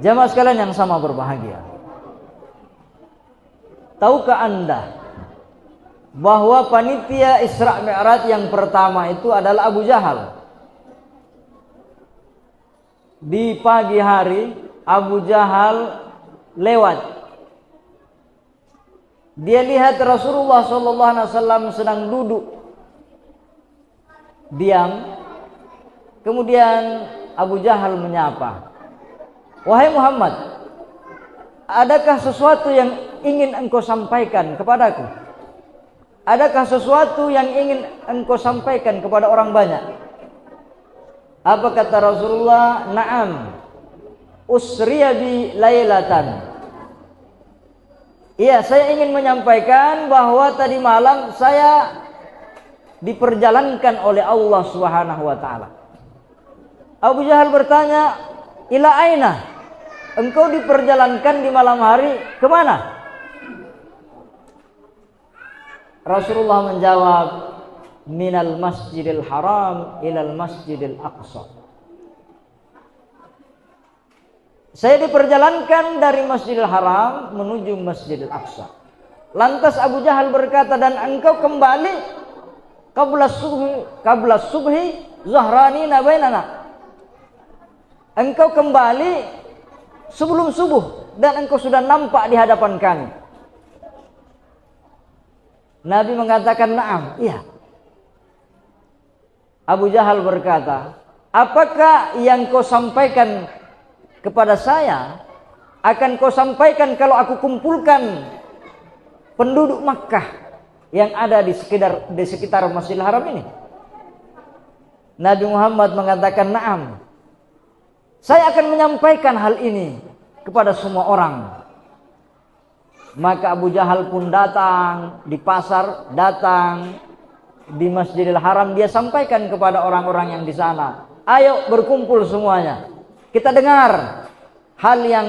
Jamaah sekalian yang sama berbahagia, tahukah Anda bahwa panitia Isra Mi'raj yang pertama itu adalah Abu Jahal? Di pagi hari Abu Jahal lewat, dia lihat Rasulullah SAW sedang duduk diam. Kemudian Abu Jahal menyapa, "Wahai Muhammad, adakah sesuatu yang ingin engkau sampaikan kepadaku? Adakah sesuatu yang ingin engkau sampaikan kepada orang banyak?" Apa kata Rasulullah? "Na'am, usriya bi lailatan." Iya, saya ingin menyampaikan bahwa tadi malam saya diperjalankan oleh Allah Subhanahu wa taala. Abu Jahal bertanya, "Ila aina? Engkau diperjalankan di malam hari kemana?" Rasulullah menjawab, "Minal masjidil haram ilal masjidil aqsa." Saya diperjalankan dari Masjidil Haram menuju Masjidil Aqsa. Lantas Abu Jahal berkata, "Dan engkau kembali qabla subhi zahrani bainana." Engkau kembali sebelum subuh dan engkau sudah nampak di hadapan kami. Nabi mengatakan, "Na'am, iya." Abu Jahal berkata, "Apakah yang kau sampaikan kepada saya akan kau sampaikan kalau aku kumpulkan penduduk Makkah yang ada di sekitar Masjidil Haram ini?" Nabi Muhammad mengatakan, "Na'am, saya akan menyampaikan hal ini kepada semua orang." Maka Abu Jahal pun datang di pasar, datang di Masjidil Haram, dia sampaikan kepada orang-orang yang di sana, "Ayo berkumpul semuanya. Kita dengar hal yang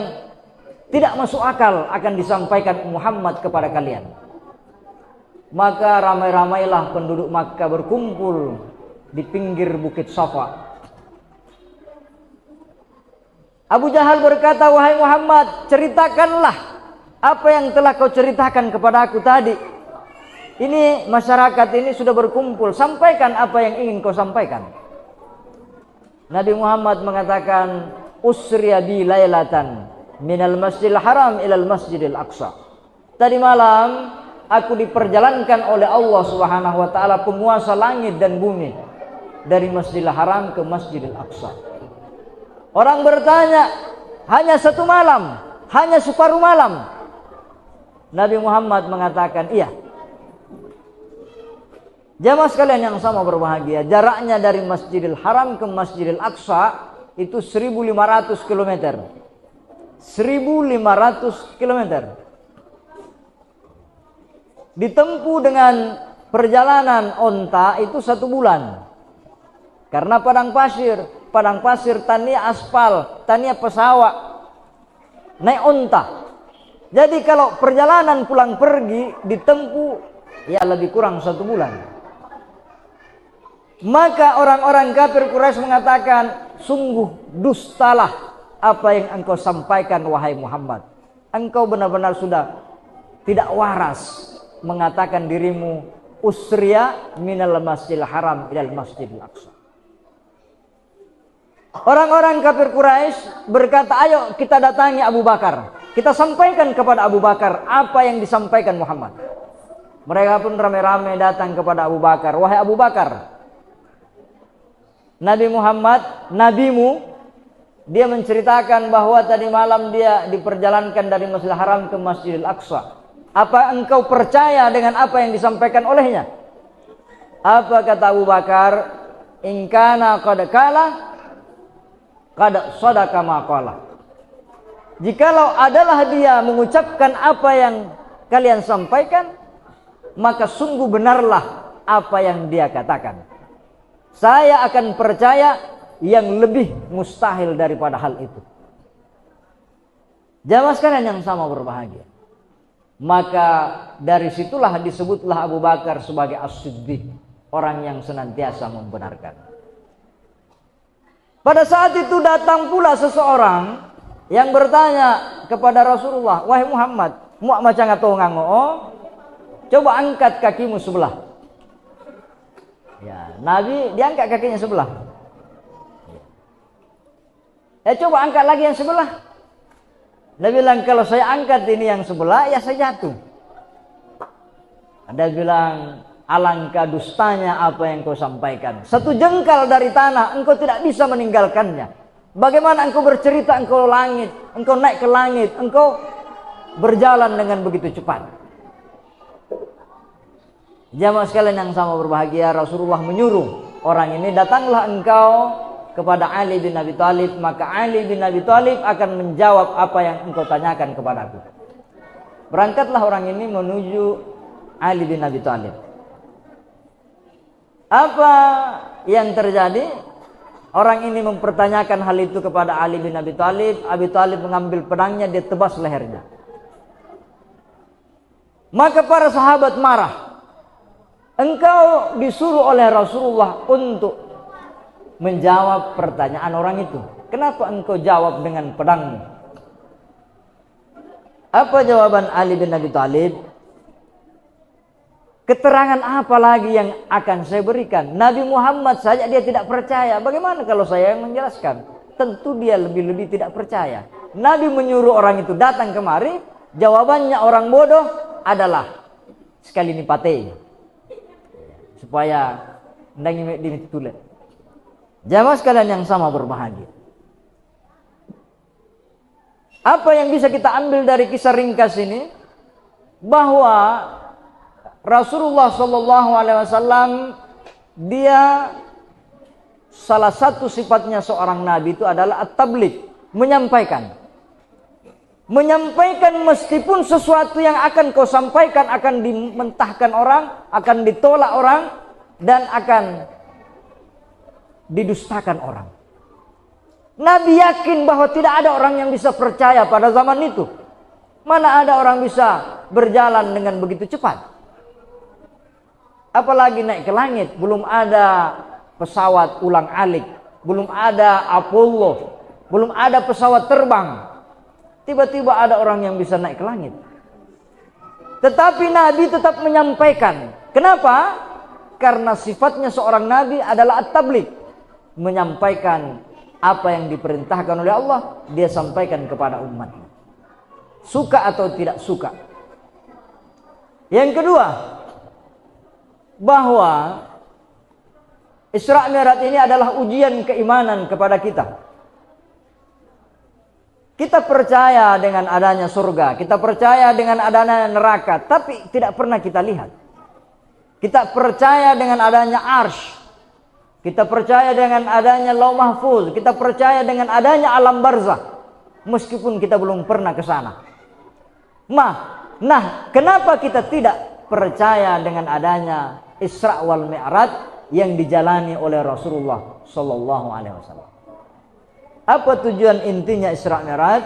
tidak masuk akal akan disampaikan Muhammad kepada kalian." Maka ramai-ramailah penduduk Makkah berkumpul di pinggir Bukit Safa. Abu Jahal berkata, "Wahai Muhammad, ceritakanlah apa yang telah kau ceritakan kepada aku tadi. Ini masyarakat ini sudah berkumpul, sampaikan apa yang ingin kau sampaikan." Nabi Muhammad mengatakan, "Usriya bi lailatan minal masjidil haram ilal masjidil aqsa." Tadi malam aku diperjalankan oleh Allah Subhanahu wa taala, penguasa langit dan bumi, dari Masjidil Haram ke Masjidil Aqsa. Orang bertanya, "Hanya satu malam? Hanya separuh malam?" Nabi Muhammad mengatakan, "Iya." Jamaah sekalian yang sama berbahagia, jaraknya dari Masjidil Haram ke Masjidil Aqsa itu 1.500 km. 1.500 km. Ditempuh dengan perjalanan onta itu 1 bulan. Karena padang pasir, tania aspal, tania pesawat, naik onta. Jadi kalau perjalanan pulang pergi ditempuh ya lebih kurang 1 bulan. Maka orang-orang kafir Quraisy mengatakan, "Sungguh dustalah apa yang engkau sampaikan wahai Muhammad. Engkau benar-benar sudah tidak waras mengatakan dirimu usriya minal masjidil haram ilal masjidil aqsa." Orang-orang kafir Quraisy berkata, "Ayo kita datangi Abu Bakar. Kita sampaikan kepada Abu Bakar apa yang disampaikan Muhammad." Mereka pun ramai-ramai datang kepada Abu Bakar. "Wahai Abu Bakar, Nabi Muhammad, nabimu, dia menceritakan bahwa tadi malam dia diperjalankan dari Masjidil Haram ke Masjidil Aqsa. Apa engkau percaya dengan apa yang disampaikan olehnya?" Apa kata Abu Bakar? "In kana qad qala qad sadaqa ma qala." Jikalau adalah dia mengucapkan apa yang kalian sampaikan, maka sungguh benarlah apa yang dia katakan. Saya akan percaya yang lebih mustahil daripada hal itu. Jamaah sekalian yang sama berbahagia. Maka dari situlah disebutlah Abu Bakar sebagai As-Siddiq, orang yang senantiasa membenarkan. Pada saat itu datang pula seseorang yang bertanya kepada Rasulullah, wahai Muhammad, muak macam atau ngango, coba angkat kakimu sebelah. Ya, Nabi diangkat kakinya sebelah. Coba angkat lagi yang sebelah. Nabi bilang, kalau saya angkat ini yang sebelah, ya saya jatuh. Ada bilang, alangkah dustanya apa yang kau sampaikan. Satu jengkal dari tanah, engkau tidak bisa meninggalkannya. Bagaimana engkau bercerita, engkau langit, engkau naik ke langit, engkau berjalan dengan begitu cepat. Jamaah sekalian yang sama berbahagia, Rasulullah menyuruh orang ini, datanglah engkau kepada Ali bin Abi Thalib, maka Ali bin Abi Thalib akan menjawab apa yang engkau tanyakan kepadaku. Berangkatlah orang ini menuju Ali bin Abi Thalib. Apa yang terjadi? Orang ini mempertanyakan hal itu kepada Ali bin Abi Thalib. Abi Thalib mengambil pedangnya, dia tebas lehernya. Maka para sahabat marah. Engkau disuruh oleh Rasulullah untuk menjawab pertanyaan orang itu. Kenapa engkau jawab dengan pedangmu? Apa jawaban Ali bin Abi Thalib? Keterangan apa lagi yang akan saya berikan? Nabi Muhammad saja dia tidak percaya. Bagaimana kalau saya yang menjelaskan? Tentu dia lebih-lebih tidak percaya. Nabi menyuruh orang itu datang kemari. Jawabannya orang bodoh adalah sekali ini patenya. Supaya ndangi ditulis. Jamaah sekalian yang sama berbahagia. Apa yang bisa kita ambil dari kisah ringkas ini? Bahwa Rasulullah SAW dia salah satu sifatnya seorang nabi itu adalah at-tabligh, menyampaikan. Menyampaikan meskipun sesuatu yang akan kau sampaikan akan dimentahkan orang, akan ditolak orang, dan akan didustakan orang. Nabi yakin bahwa tidak ada orang yang bisa percaya pada zaman itu. Mana ada orang bisa berjalan dengan begitu cepat. Apalagi naik ke langit, belum ada pesawat ulang-alik, belum ada Apollo, belum ada pesawat terbang. Tiba-tiba ada orang yang bisa naik ke langit. Tetapi Nabi tetap menyampaikan. Kenapa? Karena sifatnya seorang Nabi adalah at-tabligh, menyampaikan apa yang diperintahkan oleh Allah, dia sampaikan kepada umatnya. Suka atau tidak suka. Yang kedua, bahwa Isra Mi'raj ini adalah ujian keimanan kepada kita. Kita percaya dengan adanya surga, kita percaya dengan adanya neraka, tapi tidak pernah kita lihat. Kita percaya dengan adanya arsy, kita percaya dengan adanya Lauh Mahfuz, kita percaya dengan adanya alam barzakh, meskipun kita belum pernah ke sana. Nah, kenapa kita tidak percaya dengan adanya Isra wal Mi'raj yang dijalani oleh Rasulullah sallallahu alaihi wasallam? Apa tujuan intinya Isra Mi'raj?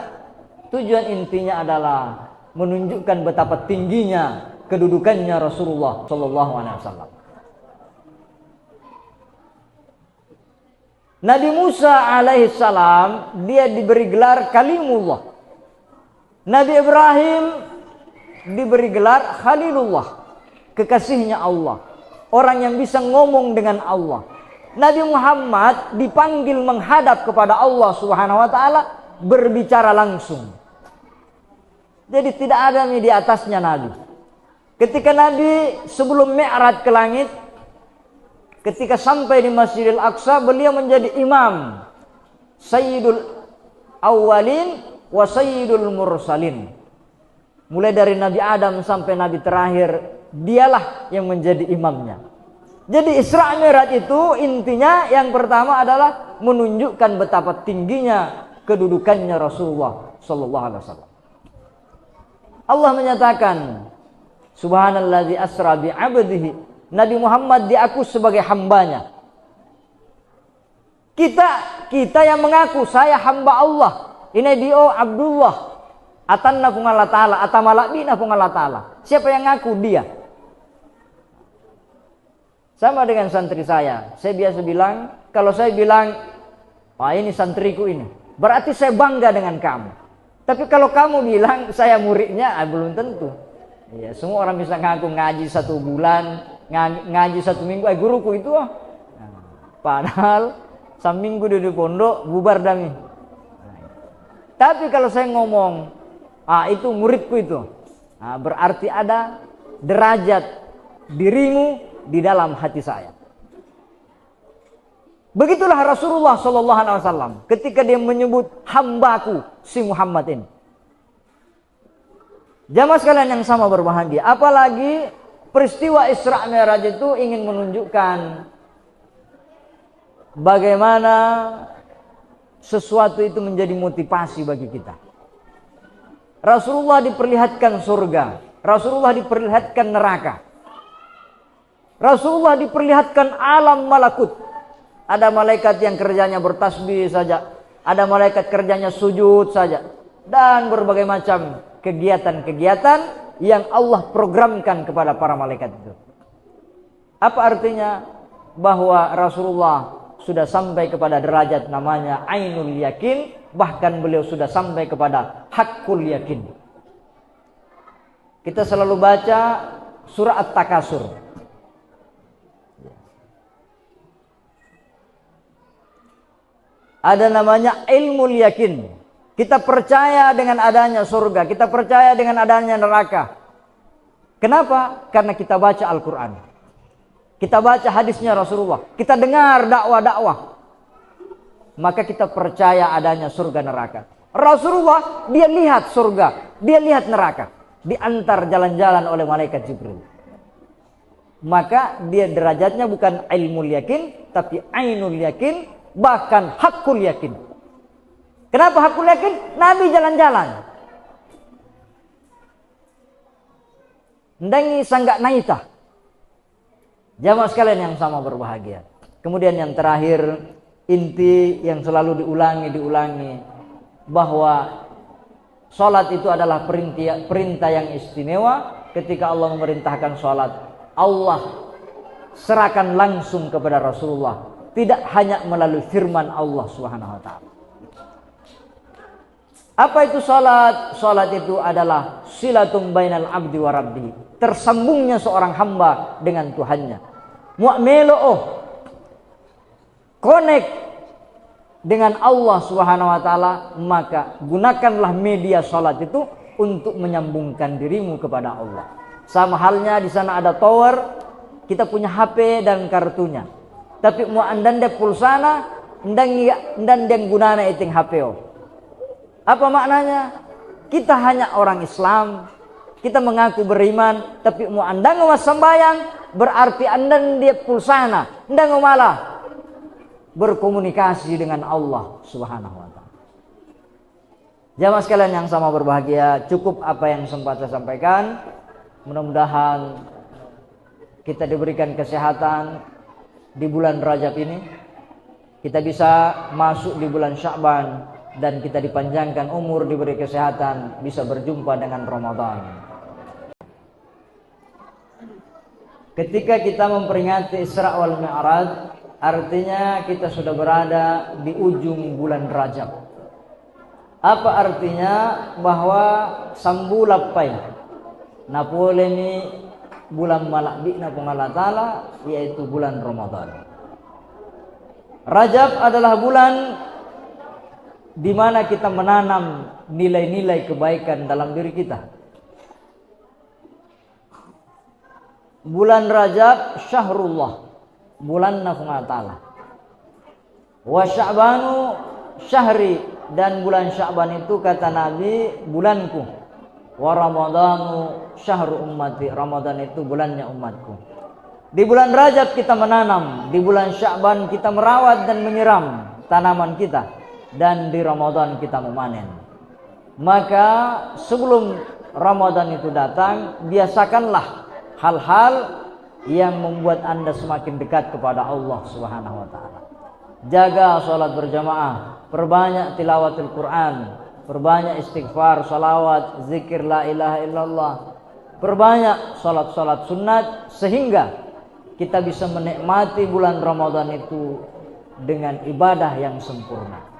Tujuan intinya adalah menunjukkan betapa tingginya kedudukannya Rasulullah sallallahu alaihi wasallam. Nabi Musa alaihissalam dia diberi gelar Kalimullah. Nabi Ibrahim diberi gelar Khalilullah, kekasihnya Allah, orang yang bisa ngomong dengan Allah. Nabi Muhammad dipanggil menghadap kepada Allah Subhanahu wa taala, berbicara langsung. Jadi tidak ada di atasnya Nabi. Ketika Nabi sebelum Mi'raj ke langit, ketika sampai di Masjidil Aqsa, beliau menjadi imam, Sayyidul Awwalin wa Sayyidul Mursalin. Mulai dari Nabi Adam sampai Nabi terakhir, dialah yang menjadi imamnya. Jadi Isra Mi'raj itu intinya yang pertama adalah menunjukkan betapa tingginya kedudukannya Rasulullah sallallahu alaihi wasallam. Allah menyatakan, Subhanalladzi asra bi 'abdihi. Nabi Muhammad diaku sebagai hambanya. Kita yang mengaku saya hamba Allah. Ini dio Abdullah. Atanna pun Allah Ta'ala, atamalabina pun Allah Ta'ala. Siapa yang ngaku? Dia. Sama dengan santri saya biasa bilang, kalau saya bilang, wah ini santriku ini, berarti saya bangga dengan kamu. Tapi kalau kamu bilang saya muridnya, belum tentu. Ya, semua orang bisa ngaku ngaji 1 bulan, ngaji 1 minggu, guruku itu. Nah, padahal seminggu di pondok bubar dami. Tapi kalau saya ngomong, itu muridku itu, berarti ada derajat dirimu di dalam hati saya. Begitulah Rasulullah SAW ketika dia menyebut hambaku si Muhammad ini. Jamaah sekalian yang sama berbahagia, apalagi peristiwa Isra Mi'raj itu ingin menunjukkan bagaimana sesuatu itu menjadi motivasi bagi kita. Rasulullah diperlihatkan surga, Rasulullah diperlihatkan neraka, Rasulullah diperlihatkan alam malakut. Ada malaikat yang kerjanya bertasbih saja, ada malaikat kerjanya sujud saja, dan berbagai macam kegiatan-kegiatan yang Allah programkan kepada para malaikat itu. Apa artinya? Bahwa Rasulullah sudah sampai kepada derajat namanya ainul yakin, bahkan beliau sudah sampai kepada hakul yakin. Kita selalu baca surah At-Takasur. Ada namanya ilmu yakin. Kita percaya dengan adanya surga, kita percaya dengan adanya neraka. Kenapa? Karena kita baca Al-Quran, kita baca hadisnya Rasulullah, kita dengar dakwah-dakwah, maka kita percaya adanya surga neraka. Rasulullah dia lihat surga, dia lihat neraka, diantar jalan-jalan oleh malaikat Jibril. Maka dia derajatnya bukan ilmu yakin, tapi ainul yakin, bahkan hakul yakin. Kenapa hakul yakin? Nabi jalan-jalan, ndangi sanggak naita. Jamaah sekalian yang sama berbahagia. Kemudian yang terakhir, inti yang selalu diulangi, bahwa salat itu adalah perintah yang istimewa. Ketika Allah memerintahkan salat, Allah serahkan langsung kepada Rasulullah, tidak hanya melalui firman Allah Subhanahu wa taala. Apa itu salat? Salat itu adalah silatum bainal abdi wa rabbi, tersambungnya seorang hamba dengan Tuhannya. Mu'melo connect dengan Allah Subhanahu wa taala, maka gunakanlah media salat itu untuk menyambungkan dirimu kepada Allah. Sama halnya di sana ada tower, kita punya HP dan kartunya. Tapi mau andande pulsana, ndang gunana iting HPO. Apa maknanya? Kita hanya orang Islam, kita mengaku beriman, tapi mau andang sembayang, berarti andang dia pulsana, ndang malah berkomunikasi dengan Allah Subhanahu wa taala. Jamaah sekalian yang sama berbahagia, cukup apa yang sempat saya sampaikan. Mudah-mudahan kita diberikan kesehatan di bulan Rajab ini, kita bisa masuk di bulan Sya'ban, dan kita dipanjangkan umur, diberi kesehatan, bisa berjumpa dengan Ramadan. Ketika kita memperingati Isra wal Mi'raj, artinya kita sudah berada di ujung bulan Rajab. Apa artinya? Bahwa sambulapai napoleni bulan malakbi na Allah Ta'ala, yaitu bulan Ramadan. Rajab adalah bulan di mana kita menanam nilai-nilai kebaikan dalam diri kita. Bulan Rajab syahrullah, bulan Allah Ta'ala. Wa Sya'banu syahri, dan bulan Sya'ban itu kata Nabi bulanku. Wa Ramadanu syahru ummati, Ramadan itu bulannya umatku. Di bulan Rajab kita menanam, di bulan Sya'ban kita merawat dan menyiram tanaman kita, dan di Ramadan kita memanen. Maka sebelum Ramadan itu datang, biasakanlah hal-hal yang membuat Anda semakin dekat kepada Allah Subhanahu wa taala. Jaga salat berjamaah, perbanyak tilawatul Quran, perbanyak istighfar, salawat, zikir la ilaha illallah, perbanyak salat-salat sunat, sehingga kita bisa menikmati bulan Ramadan itu dengan ibadah yang sempurna.